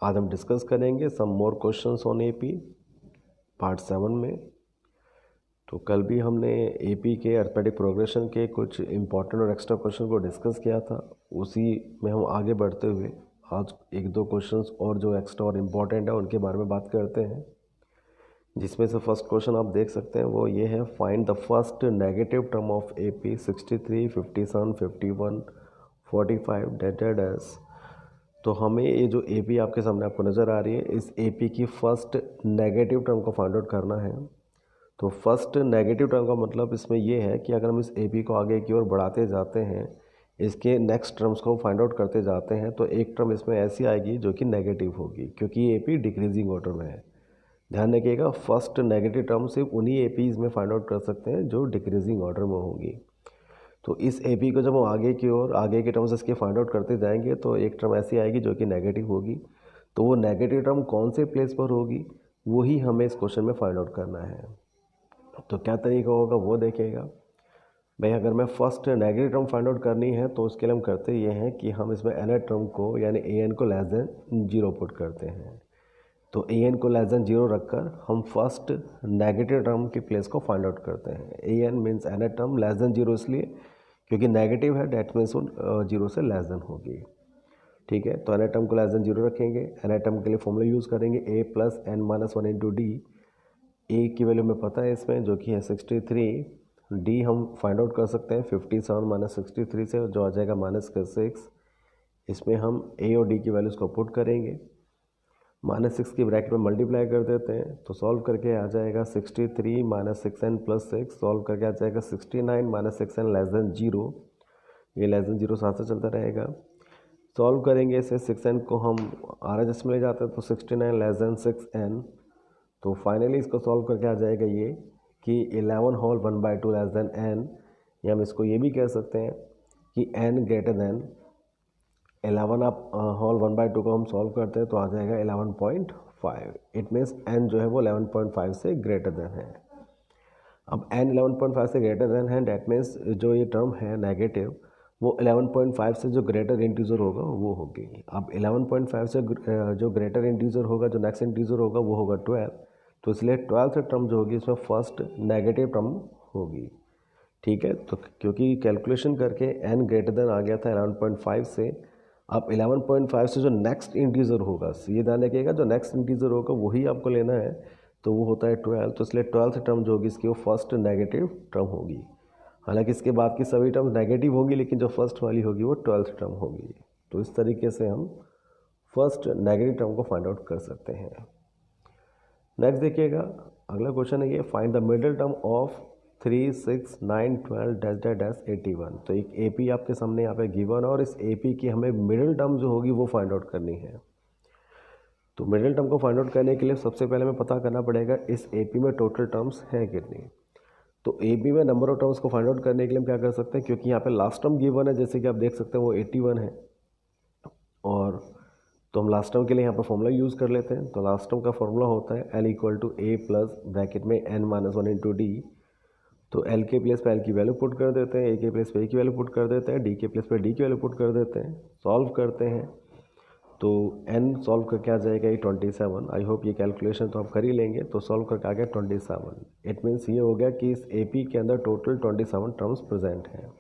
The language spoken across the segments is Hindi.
आज हम डिस्कस करेंगे some more questions on AP part 7 में। तो कल भी हमने एपी के अर्थमेटिक प्रोग्रेशन के कुछ इंपॉर्टेंट और एक्स्ट्रा क्वेश्चन को डिस्कस किया था। उसी में हम आगे बढ़ते हुए आज एक दो क्वेश्चंस और जो एक्स्ट्रा और इम्पॉर्टेंट है उनके बारे में बात करते हैं, जिसमें से फर्स्ट क्वेश्चन आप देख सकते हैं वो ये है, find the first negative term of AP 63, 57, 51, 45 dated as. तो हमें ये जो एपी आपके सामने आपको नज़र आ रही है, इस एपी की फर्स्ट नेगेटिव टर्म को फाइंड आउट करना है। तो फर्स्ट नेगेटिव टर्म का मतलब इसमें ये है कि अगर हम इस एपी को आगे की ओर बढ़ाते जाते हैं, इसके नेक्स्ट टर्म्स को फाइंड आउट करते जाते हैं, तो एक टर्म इसमें ऐसी आएगी जो कि नेगेटिव होगी, क्योंकि ये एपी डिक्रीजिंग ऑर्डर में है। ध्यान रखिएगा, फर्स्ट नेगेटिव टर्म सिर्फ उन्हीं एपीज़ में फाइंड आउट कर सकते हैं जो डिक्रीजिंग ऑर्डर में होंगी। तो इस एपी को जब हम आगे की ओर आगे के टर्म्स इसके फाइंड आउट करते जाएंगे तो एक टर्म ऐसी आएगी जो कि नेगेटिव होगी। तो वो नेगेटिव टर्म कौन से प्लेस पर होगी वही हमें इस क्वेश्चन में फाइंड आउट करना है। तो क्या तरीका होगा वो देखिएगा भाई। अगर मैं first negative term find out करनी है तो उसके लिए हम करते ये हैं कि हम इसमें एन टर्म को यानी ए एन को लेस देन 0 पुट करते हैं। तो ए एन को लेस देन 0 रखकर हम फर्स्ट नेगेटिव टर्म की प्लेस को फाइंड आउट करते हैं। A n means n term less than 0 इसलिए क्योंकि नेगेटिव है, डेट मीन्स 0 से लेस देन होगी। ठीक है, तो एन टर्म को लेस देन 0 रखेंगे। एन टर्म के लिए फॉर्मूला यूज़ करेंगे a plus n minus 1 into d. ए की वैल्यू में पता है इसमें जो कि है 63। डी हम फाइंड आउट कर सकते हैं 57 माइनस 63 से, जो आ जाएगा -6। इसमें हम ए और डी की वैल्यूज़ को पुट करेंगे, -6 की ब्रैकेट में मल्टीप्लाई कर देते हैं। तो सॉल्व करके आ जाएगा 63 माइनस 6n प्लस 6, सॉल्व करके आ जाएगा 69 माइनस 6n लेस देन 0। ये लेस देन 0 साथ से चलता रहेगा। सॉल्व करेंगे इसे, 6n को हम RHS में ले जाते हैं तो 69 लेस देन 6n। तो फाइनली इसको सॉल्व करके आ जाएगा ये कि 11 होल 1/2 लेस देन n, या हम इसको ये भी कह सकते हैं कि n ग्रेटर देन 11 आप होल 1/2 को हम सॉल्व करते हैं तो आ जाएगा 11.5। इट मीन्स n जो है वो 11.5 से ग्रेटर देन है। अब n 11.5 से ग्रेटर देन है, डेट मीन्स जो ये टर्म है नेगेटिव वो 11.5 से जो ग्रेटर इंटीजर होगा वो होगी। अब 11.5 से जो ग्रेटर इंटीजर होगा, जो नेक्स्ट इंटीजर होगा वो होगा 12। तो इसलिए 12th टर्म जो होगी इसमें फर्स्ट नेगेटिव टर्म होगी। ठीक है, तो क्योंकि कैलकुलेशन करके n ग्रेटर देन आ गया था 11.5 से, अब 11.5 से जो नेक्स्ट इंटीजर होगा, ये ध्यान रखिएगा, जो नेक्स्ट इंटीजर होगा वही आपको लेना है, तो वो होता है 12। तो इसलिए 12th टर्म जो होगी इसकी वो फर्स्ट नेगेटिव टर्म होगी। हालांकि इसके बाद की सभी टर्म नेगेटिव होगी, लेकिन जो फर्स्ट वाली होगी वो 12th टर्म होगी। तो इस तरीके से हम फर्स्ट नेगेटिव टर्म को फाइंड आउट कर सकते हैं। नेक्स्ट देखिएगा, अगला क्वेश्चन है ये, find the middle term of 3, 6, 9, 12 dash dash dash 81। तो एक एपी आपके सामने यहाँ पे गिवन है और इस एपी की हमें मिडिल टर्म जो होगी वो फाइंड आउट करनी है। तो मिडिल टर्म को फाइंड आउट करने के लिए सबसे पहले हमें पता करना पड़ेगा इस एपी में टोटल टर्म्स हैं कितनी। तो एपी में नंबर ऑफ टर्म्स को फाइंड आउट करने के लिए हम क्या कर सकते हैं, क्योंकि यहाँ पे लास्ट टर्म गिवन है, जैसे कि आप देख सकते हैं वो 81 है, और तो हम लास्ट टर्म के लिए यहाँ पर फॉर्मूला यूज़ कर लेते हैं। तो लास्ट टर्म का फॉर्मूला होता है L equal to a plus bracket में n माइनस 1 इंटू डी। तो L के प्लेस पे L की वैल्यू पुट कर देते हैं, A के प्लेस पे A की वैल्यू पुट कर देते हैं, D के प्लेस पे D की वैल्यू पुट कर देते हैं, सॉल्व करते हैं। तो n सॉल्व करके आ जाएगा ये 27। आई होप ये कैलकुलेशन तो आप कर ही लेंगे। तो सॉल्व करके आ गया 27। इट मीन्स ये हो गया कि इस AP के अंदर टोटल 27 टर्म्स प्रेजेंट हैं।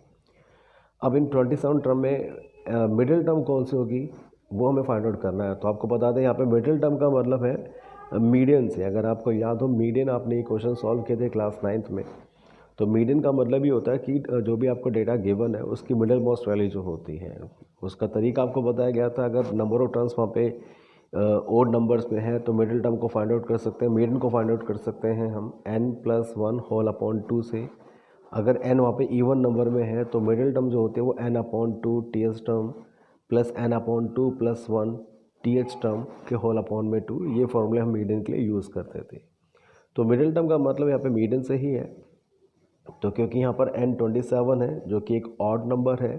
अब इन 27 टर्म में मिडिल टर्म कौन सी होगी वो हमें फाइंड आउट करना है। तो आपको बता दें यहाँ पे मिडिल टर्म का मतलब है मीडियन से। अगर आपको याद हो, मीडियन आपने ये क्वेश्चन सॉल्व किए थे क्लास 9th में। तो मीडियन का मतलब ये होता है कि जो भी आपको डेटा गिवन है उसकी मिडिल मोस्ट वैल्यू जो होती है उसका तरीका आपको बताया गया था। अगर नंबर ऑफ टर्म्स वहाँ पे ओड नंबर्स में है तो मिडिल टर्म को फाइंड आउट कर सकते हैं, मीडियन को फाइंड आउट कर सकते हैं हम n+1 होल अपॉन 2 से। अगर n वहाँ पे इवन नंबर में है तो मिडिल टर्म जो होती है वो n/2 th term plus n/2 + 1 th term के होल अपॉन में 2। ये फॉर्मूले हम मीडियन के लिए यूज़ करते थे। तो मिडिल टर्म का मतलब यहाँ पे मीडियन से ही है। तो क्योंकि यहाँ पर n27 है जो कि एक ऑड नंबर है,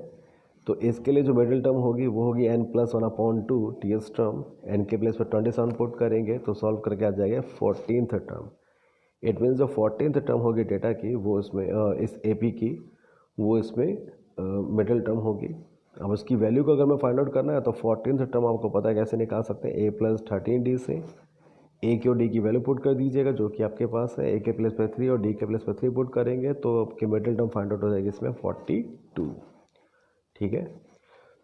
तो इसके लिए जो मिडिल टर्म होगी वो होगी n+1/2 th टर्म। n के प्लेस पर 27 पुट करेंगे तो सॉल्व करके आ जाएगा 14th टर्म। इट मीन्स जो 14th टर्म होगी डेटा की वो इसमें इस एपी की वो इसमें मिडिल टर्म होगी। अब उसकी वैल्यू को अगर मैं फाइंड आउट करना है तो 14th टर्म आपको पता है कैसे निकाल सकते हैं, a+13d से ए की और डी की वैल्यू पुट कर दीजिएगा जो कि आपके पास है, ए के प्लेस पे 3 और डी के प्लेस पे 3 पुट करेंगे तो आपकी मिडिल टर्म फाइंड आउट हो जाएगी इसमें 42। ठीक है,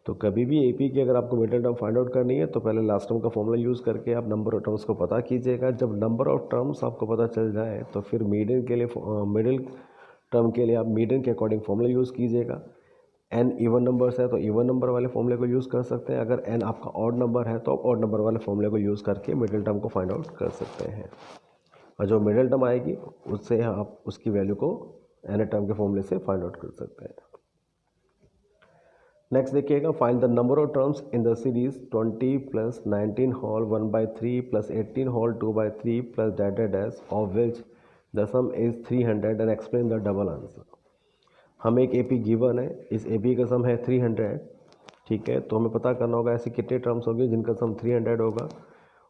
तो कभी भी एपी की अगर आपको मिडिल टर्म फाइंड आउट करनी है तो पहले लास्ट टर्म का फॉर्मूला यूज़ करके आप नंबर ऑफ टर्म्स को पता कीजिएगा। जब नंबर ऑफ टर्म्स आपको पता चल जाए तो फिर मीडियन के लिए मिडिल टर्म के लिए आप मीडियन के अकॉर्डिंग फॉर्मूला यूज़ कीजिएगा। एन इवन नंबर्स है तो इवन नंबर वाले फॉर्मूले को यूज़ कर सकते हैं, अगर एन आपका ऑड नंबर है तो आप ऑड नंबर वाले फॉर्मूले को यूज़ करके मिडिल टर्म को फाइंड आउट कर सकते हैं, और जो मिडिल टर्म आएगी उससे आप उसकी वैल्यू को एन टर्म के फॉर्मूले से फाइंड आउट कर सकते हैं। नेक्स्ट देखिएगा, find the number of terms in the series 20 + 19 whole 1/3 + 18 whole 2/3 + dash of which the sum is 300 and explain the double answer. हमें एक एपी गिवन है, इस एपी का सम है 300। ठीक है, तो हमें पता करना होगा ऐसे कितने टर्म्स होंगे जिनका सम 300 होगा,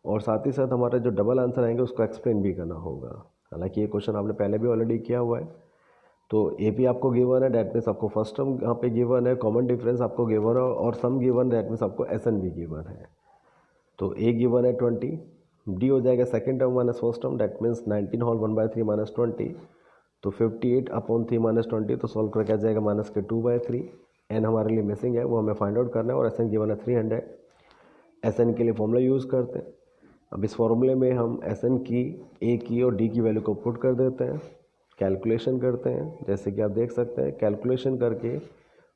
और साथ ही साथ हमारा जो डबल आंसर आएंगे उसको एक्सप्लेन भी करना होगा। हालांकि ये क्वेश्चन आपने पहले भी ऑलरेडी किया हुआ है। तो एपी आपको गिवन है, डैट मीन्स आपको फर्स्ट टर्म यहाँ पे गिवन है, कॉमन डिफरेंस आपको गिवन है, और सम गिवन, डैट मीन्स आपको एसएन भी गिवन है। तो ए गिवन है 20, डी हो जाएगा second term minus first term, that means 19 whole 1/3 - 20, तो 58/3 - 20, तो सॉल्व करके आ जाएगा -2/3। एन हमारे लिए मिसिंग है, वो हमें फाइंड आउट करना है, और एसएन गिवन है 300। एसएन के लिए फॉर्मूला यूज़ करते हैं। अब इस फॉर्मूले में हम एसएन की, ए की और डी की वैल्यू को पुट कर देते हैं, कैलकुलेशन करते हैं। जैसे कि आप देख सकते हैं कैलकुलेशन करके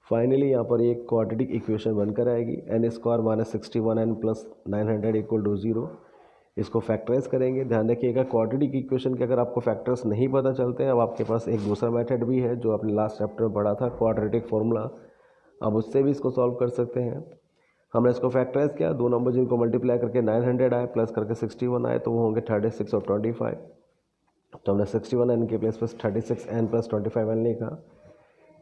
फाइनली यहाँ पर एक क्वाड्रेटिक इक्वेशन बनकर आएगी, n² - 61n + 900 = 0। इसको फैक्टराइज करेंगे। ध्यान रखिएगा क्वाड्रेटिक इक्वेशन के अगर आपको फैक्टर्स नहीं पता चलते हैं, अब आपके पास एक दूसरा मेथड भी है जो आपने लास्ट चैप्टर में पढ़ा था, क्वाड्रेटिक फार्मूला। अब उससे भी इसको सॉल्व कर सकते हैं। हमने इसको फैक्टराइज किया, दो नंबर जिनको मल्टीप्लाई करके 900 आए प्लस करके 61 आए, तो वो होंगे 36 और 25। तो हमने 61n के प्लेस पर 36n + 25n लिखा।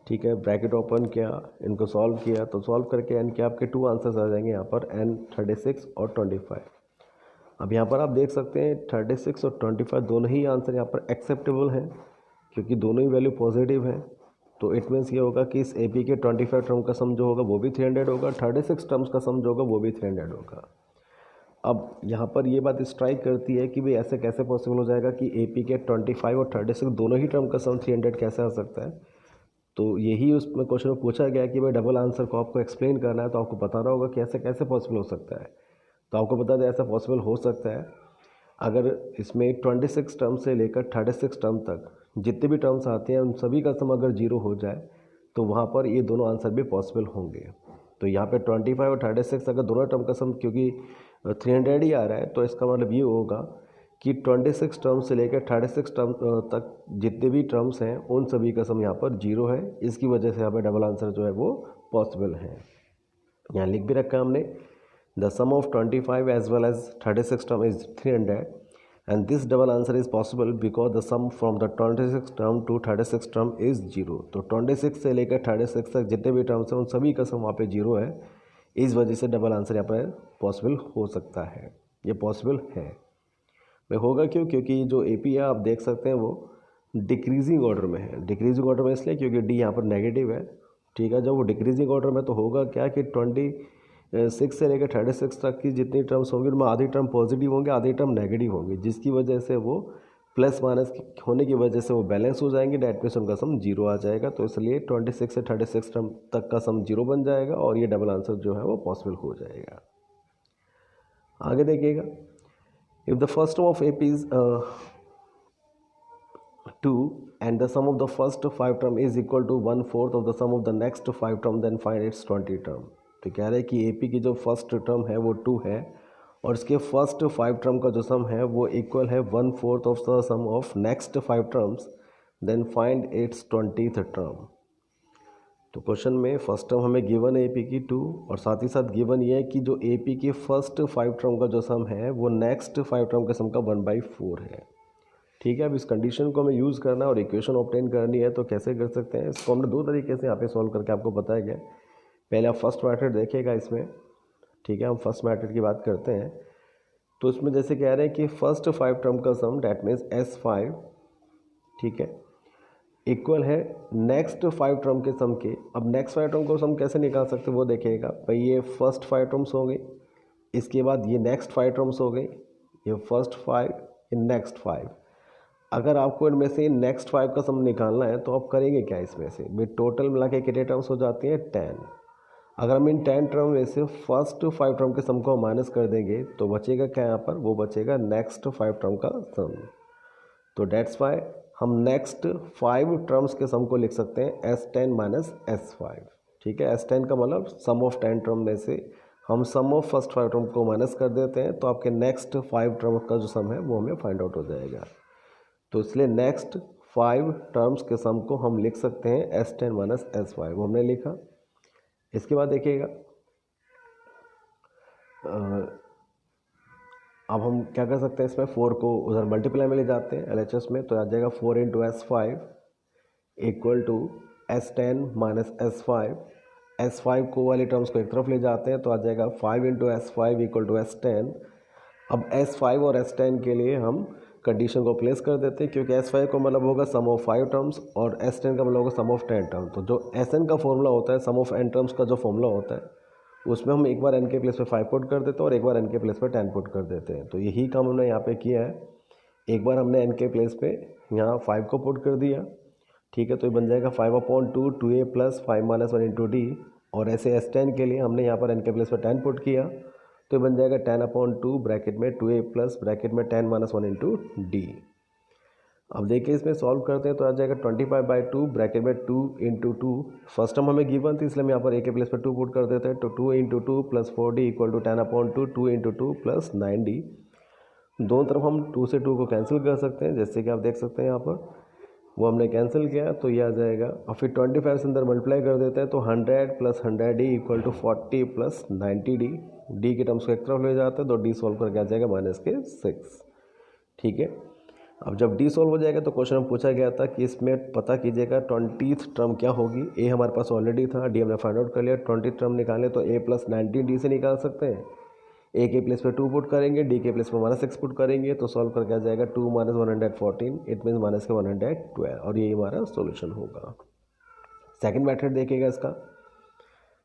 ठीक है, ब्रैकेट ओपन किया, इनको सॉल्व किया, तो सॉल्व करके n के आपके 2 आंसर्स आ जाएंगे यहाँ पर, n 36 और 25। अब यहाँ पर आप देख सकते हैं 36 और 25 दोनों ही आंसर यहाँ पर एक्सेप्टेबल हैं, क्योंकि दोनों ही वैल्यू पॉजिटिव है। तो इट मीन्स ये होगा कि इस एपी के 25 टर्म का सम जो होगा वो भी 300 होगा, 36 टर्म्स का सम जो होगा वो भी 300 होगा। अब यहाँ पर ये बात स्ट्राइक करती है कि भाई ऐसे कैसे पॉसिबल हो जाएगा कि एपी के 25 और 36 दोनों ही टर्म का सम 300 कैसे आ सकता है। तो यही उसमें क्वेश्चन में पूछा गया कि भाई डबल आंसर को आपको एक्सप्लेन करना है, तो आपको बताना होगा कि ऐसे कैसे पॉसिबल हो सकता है। तो आपको बता दें ऐसा पॉसिबल हो सकता है अगर इसमें 26 टर्म से लेकर 36 टर्म तक जितने भी टर्म्स आते हैं उन सभी का सम अगर 0 हो जाए तो वहाँ पर ये दोनों आंसर भी पॉसिबल होंगे। तो यहाँ पे 25 और 36 अगर दोनों टर्म का सम, क्योंकि 300 ही आ रहा है, तो इसका मतलब ये होगा कि 26 टर्म से लेकर 36 टर्म तक जितने भी टर्म्स हैं उन सभी का सम यहाँ पर 0 है। इसकी वजह से यहाँ पर डबल आंसर जो है वो पॉसिबल है। यहाँ लिख भी रखा है हमने, the sum of 25 as well as 36 term is 300 and this double answer is possible because the sum from the 26 term to 36 term is 0। तो 26 से लेकर 36 तक जितने भी टर्म्स हैं उन सभी का सम वहाँ पे 0 है। इस वजह से डबल आंसर यहाँ पर पॉसिबल हो सकता है, ये पॉसिबल है। भाई होगा क्यों? क्योंकि जो एपी है आप देख सकते हैं वो डिक्रीजिंग ऑर्डर में है। डिक्रीजिंग ऑर्डर में इसलिए क्योंकि डी यहाँ पर नेगेटिव है। ठीक है, जब वो डिक्रीजिंग ऑर्डर में तो होगा क्या कि 26 से लेकर 36 तक की जितनी टर्म्स होंगी उनमें आधी टर्म पॉजिटिव होंगे, आधी टर्म नेगेटिव होंगी, जिसकी वजह से वो प्लस माइनस होने की वजह से वो बैलेंस हो जाएंगे, डेट मीन्स उनका सम 0 आ जाएगा। तो इसलिए 26 से 36 टर्म तक का सम 0 बन जाएगा और ये डबल आंसर जो है वो पॉसिबल हो जाएगा। आगे देखिएगा, if the first term of AP is 2 and the sum of the first 5 term is equal to 1/4 of the sum of the next 5 term, then find its 20 term। तो कह रहे हैं कि एपी की जो फर्स्ट टर्म है वो 2 है और इसके फर्स्ट 5 टर्म का जो सम है वो इक्वल है 1/4 of the sum of next 5 terms, then find its 20th term. तो क्वेश्चन में फर्स्ट टर्म हमें गिवन है एपी की 2 और साथ ही साथ गिवन ये है कि जो एपी की फर्स्ट 5 टर्म का जो सम है वो नेक्स्ट 5 टर्म के सम का 1/4 है। ठीक है, अब इस कंडीशन को हमें यूज़ करना है और इक्वेशन ऑब्टेन करनी है, तो कैसे कर सकते हैं इसको हमने 2 तरीके से यहाँ पे सॉल्व करके आपको बताया गया। पहले आप फर्स्ट मेथड देखिएगा इसमें। ठीक है, हम फर्स्ट मेथड की बात करते हैं। तो इसमें जैसे कह रहे हैं कि फर्स्ट 5 टर्म का सम, डैट मीन्स S5। ठीक है, इक्वल है नेक्स्ट 5 टर्म के सम के। अब नेक्स्ट 5 टर्म को सम कैसे निकाल सकते हैं वो देखिएगा भाई। ये फर्स्ट 5 टर्म्स हो गई, इसके बाद ये नेक्स्ट 5 टर्म्स हो गई, ये फर्स्ट 5, ये नेक्स्ट 5। अगर आपको इनमें से नेक्स्ट 5 का सम निकालना है तो आप करेंगे क्या इसमें से भाई, टोटल मिला के कितने टर्म्स हो जाती हैं 10। अगर हम इन 10 टर्म में से फर्स्ट 5 टर्म के सम को माइनस कर देंगे तो बचेगा क्या यहाँ पर, वो बचेगा नेक्स्ट 5 टर्म का सम। तो डेट्स वाई हम नेक्स्ट 5 टर्म्स के सम को लिख सकते हैं S10 माइनस S5। ठीक है, S10 का मतलब सम ऑफ 10 टर्म में से हम सम ऑफ फर्स्ट 5 टर्म को माइनस कर देते हैं तो आपके नेक्स्ट 5 टर्म का जो सम है वो हमें फाइंड आउट हो जाएगा। तो इसलिए नेक्स्ट 5 टर्म्स के सम को हम लिख सकते हैं S10 माइनस S5, वो हमने लिखा। इसके बाद देखिएगा अब हम क्या कर सकते हैं, इसमें 4 को उधर मल्टीप्लाई में ले जाते हैं LHS में, तो आ जाएगा 4 into S5 equal to S10 minus S5। S5 को वाली टर्म्स को एक तरफ ले जाते हैं तो आ जाएगा 5 into S5 equal to S10। अब S5 और S10 के लिए हम कंडीशन को प्लेस कर देते हैं, क्योंकि S5 का मतलब होगा सम ऑफ 5 टर्म्स और S10 का मतलब होगा सम ऑफ 10 टर्म्स। तो जो SN का फॉर्मूला होता है, सम ऑफ n टर्म्स का जो फॉर्मूला होता है, उसमें हम एक बार n के प्लेस पे 5 पुट कर देते हैं और एक बार n के प्लेस पे 10 पुट कर देते हैं। तो यही काम हमने यहाँ पे किया है। एक बार हमने n के प्लेस पे यहाँ 5 को पुट कर दिया, ठीक है, तो ये बन जाएगा 5/2 2a plus 5 minus 1 into D. और ऐसे S10 के लिए हमने यहाँ पर n के प्लेस पे 10 पुट किया, तो ये बन जाएगा 10/2 ब्रैकेट में 2a प्लस ब्रैकेट में 10 माइनस 1 इंटू डी। अब देखिए इसमें सॉल्व करते हैं तो आ जाएगा 25/2 ब्रैकेट में 2 इंटू 2। फर्स्ट टर्म हमें गिवन थी इसलिए हम यहाँ पर a के प्लेस पे 2 पुट कर देते हैं। तो 2 into 2 plus 4d equal to 10/2 2 into 2 plus 9d। दोनों तरफ हम 2 से 2 को कैंसिल कर सकते हैं, जैसे कि आप देख सकते हैं यहाँ पर वो हमने कैंसिल किया तो ये आ जाएगा। और फिर 25 से अंदर मल्टीप्लाई कर देते हैं तो 100 plus 100d equal to 40 plus 90d। D के टर्म्स को एक तरफ ले जाते हैं तो डी सॉल्व करके आ जाएगा -6। ठीक है, अब जब डी सॉल्व हो जाएगा तो क्वेश्चन में पूछा गया था कि इसमें पता कीजिएगा 20th टर्म क्या होगी। ए हमारे पास ऑलरेडी था, डी हमने फाइंड आउट कर लिया। 20th टर्म निकालें तो a प्लस 19d से निकाल सकते हैं। ए के प्लेस पे 2 पुट करेंगे, डी के प्लेस पे -6 पुट करेंगे तो सॉल्व करके आ जाएगा 2 माइनस 114, इट मीन्स माइनस के 112, और यही हमारा सॉल्यूशन होगा। सेकंड मेथड देखिएगा इसका,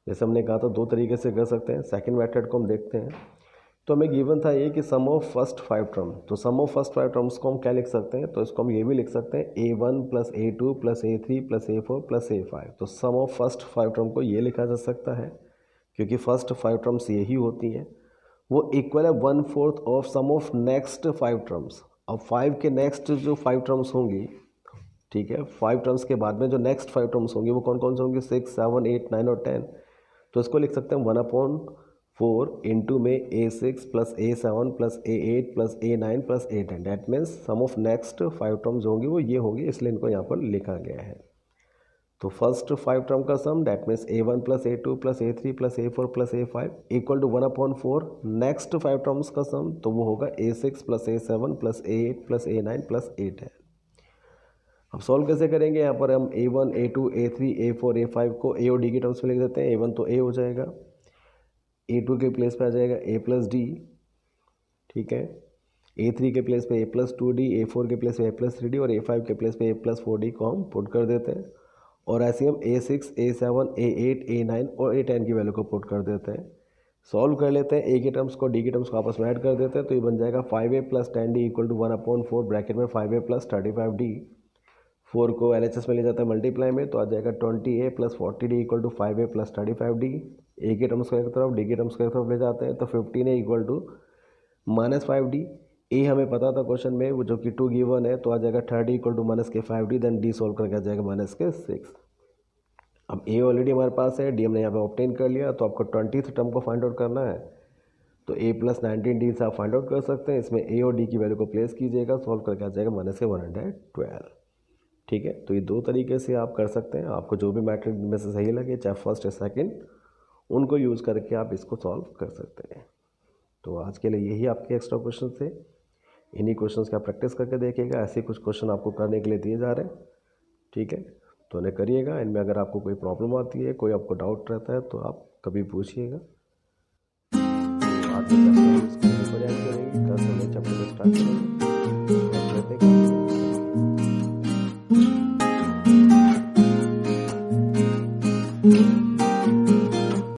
जैसे हमने कहा था 2 तरीके से कर सकते हैं। सेकंड मेथड को हम देखते हैं। तो हमें गिवन था ये कि सम ऑफ फर्स्ट 5 टर्म, तो सम ऑफ फर्स्ट 5 टर्म्स को हम क्या लिख सकते हैं, तो इसको हम ये भी लिख सकते हैं a1 plus a2 plus a3 plus a4 plus a5। तो सम ऑफ फर्स्ट 5 टर्म को ये लिखा जा सकता है, क्योंकि फर्स्ट 5 टर्म्स यही होती हैं। वो इक्वल है 1/4 of sum of next 5 terms. अब 5 के नेक्स्ट जो 5 टर्म्स होंगी, ठीक है, 5 टर्म्स के बाद में जो नेक्स्ट 5 टर्म्स होंगी वो कौन कौन से होंगे, 6 7 8 9 और 10। तो इसको लिख सकते हैं 1/4 इंटू में a6 plus a7 plus a8 plus a9 plus a10। That means sum of next 5 terms होंगी वो ये होगी, इसलिए इनको यहाँ पर लिखा गया है। तो फर्स्ट 5 टर्म का sum that means a1 plus a2 plus a3 plus a4 plus a5 equal to 1/4 next 5 terms का सम, तो वो होगा a6 plus a7 plus a8 plus a9 plus a10। अब सॉल्व कैसे करेंगे, यहाँ पर हम a1 a2 a3 a4 a5 को a और d के टर्म्स में लिख देते हैं। a1 तो a हो जाएगा, a2 के प्लेस पे आ जाएगा a प्लस डी, ठीक है, a3 के प्लेस पे a प्लस 2d, a4 के प्लेस पे a प्लस 3d और a5 के प्लेस पे a प्लस 4d को हम पुट कर देते हैं। और ऐसे हम a6 a7 a8 a9 और a10 की वैल्यू को पुट कर देते हैं। सॉल्व कर लेते हैं, a के टर्म्स को d के टर्म्स को आपस में ऐड कर देते हैं, तो ये बन जाएगा 5a plus 10d equal to 1/4 bracket में 5a प्लस 35d। 4 को LHS में ले जाता है मल्टीप्लाई में, तो आ जाएगा 20a plus 40d equal to 5a plus 35d। A के टर्म्स को एक तरफ, डी के टर्म्स को एक तरफ ले जाते हैं, तो 15a इक्वल टू -5d। ए हमें पता था क्वेश्चन में, वो जो कि 2 गिवन है, तो आ जाएगा 30 equal to -5d। Then d solve करके आ जाएगा -6। अब ए ऑलरेडी हमारे पास है, डी हमने यहाँ पे ऑब्टेन कर लिया, तो आपको 20th टर्म को फाइंड आउट करना है, तो a प्लस 19d से आप फाइंड आउट कर सकते हैं। इसमें a और d की वैल्यू को प्लेस कीजिएगा, सॉल्व करके आ जाएगा -112। ठीक है, तो ये 2 तरीके से आप कर सकते हैं। आपको जो भी मैथड में से सही लगे, चाहे फर्स्ट या सेकंड, उनको यूज़ करके आप इसको सॉल्व कर सकते हैं। तो आज के लिए यही आपके एक्स्ट्रा क्वेश्चन थे। इन्हीं क्वेश्चंस का प्रैक्टिस करके देखिएगा। ऐसे कुछ क्वेश्चन आपको करने के लिए दिए जा रहे हैं, ठीक है, तो उन्हें करिएगा। इनमें अगर आपको कोई प्रॉब्लम आती है, कोई आपको डाउट रहता है, तो आप कभी पूछिएगा। आज करेंगे, कल से नए चैप्टर स्टार्ट करेंगे। है।